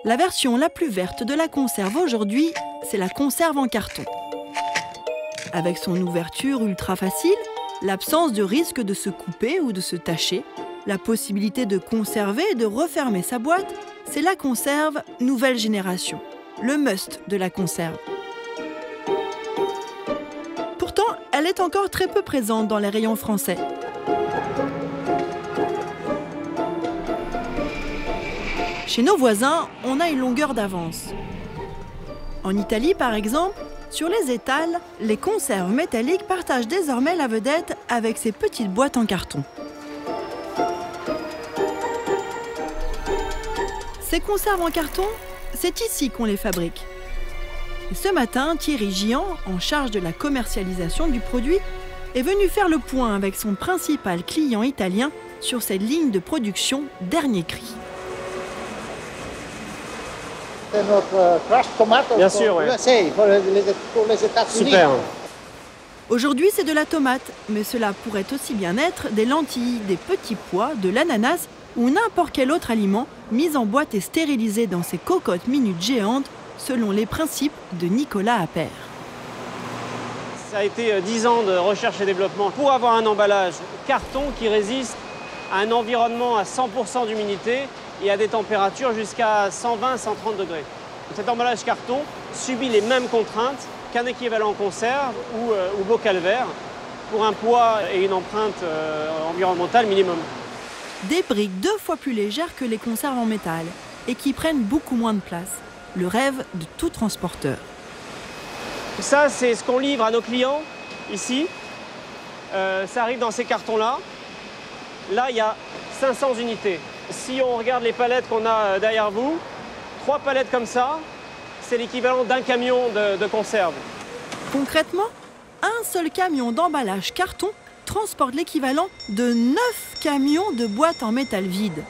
La version la plus verte de la conserve aujourd'hui, c'est la conserve en carton. Avec son ouverture ultra facile, l'absence de risque de se couper ou de se tacher, la possibilité de conserver et de refermer sa boîte, c'est la conserve nouvelle génération, le must de la conserve. Pourtant, elle est encore très peu présente dans les rayons français. Chez nos voisins, on a une longueur d'avance. En Italie, par exemple, sur les étals, les conserves métalliques partagent désormais la vedette avec ces petites boîtes en carton. Ces conserves en carton, c'est ici qu'on les fabrique. Et ce matin, Thierry Gian, en charge de la commercialisation du produit, est venu faire le point avec son principal client italien sur cette ligne de production dernier cri. C'est notre crush tomate Bien sûr, ouais. pour les États-Unis. Super. Aujourd'hui, c'est de la tomate, mais cela pourrait aussi bien être des lentilles, des petits pois, de l'ananas ou n'importe quel autre aliment mis en boîte et stérilisé dans ces cocottes minutes géantes selon les principes de Nicolas Appert. Ça a été 10 ans de recherche et développement pour avoir un emballage carton qui résiste à un environnement à 100% d'humidité et à des températures jusqu'à 120-130 degrés. Cet emballage carton subit les mêmes contraintes qu'un équivalent conserve ou bocal verre pour un poids et une empreinte environnementale minimum. Des briques 2 fois plus légères que les conserves en métal et qui prennent beaucoup moins de place. Le rêve de tout transporteur. Ça, c'est ce qu'on livre à nos clients ici. Ça arrive dans ces cartons-là. Là, il y a 500 unités. Si on regarde les palettes qu'on a derrière vous, 3 palettes comme ça, c'est l'équivalent d'un camion de conserve. Concrètement, un seul camion d'emballage carton transporte l'équivalent de 9 camions de boîtes en métal vide.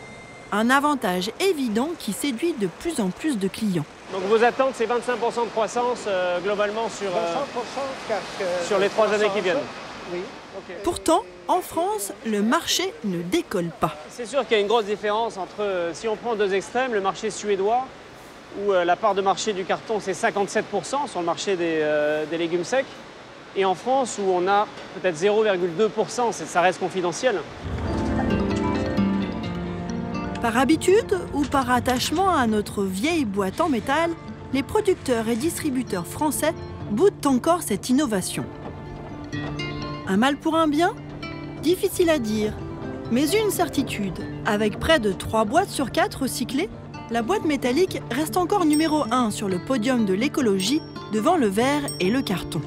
Un avantage évident qui séduit de plus en plus de clients. Donc vos attentes, c'est 25% de croissance globalement sur les 3 années qui viennent. Oui. Okay. Pourtant, en France, le marché ne décolle pas. C'est sûr qu'il y a une grosse différence entre, si on prend 2 extrêmes, le marché suédois, où la part de marché du carton, c'est 57% sur le marché des légumes secs, et en France, où on a peut-être 0,2%, ça reste confidentiel. Par habitude ou par attachement à notre vieille boîte en métal, les producteurs et distributeurs français boudent encore cette innovation. Un mal pour un bien? Difficile à dire, mais une certitude. Avec près de 3 boîtes sur 4 recyclées, la boîte métallique reste encore numéro 1 sur le podium de l'écologie devant le verre et le carton.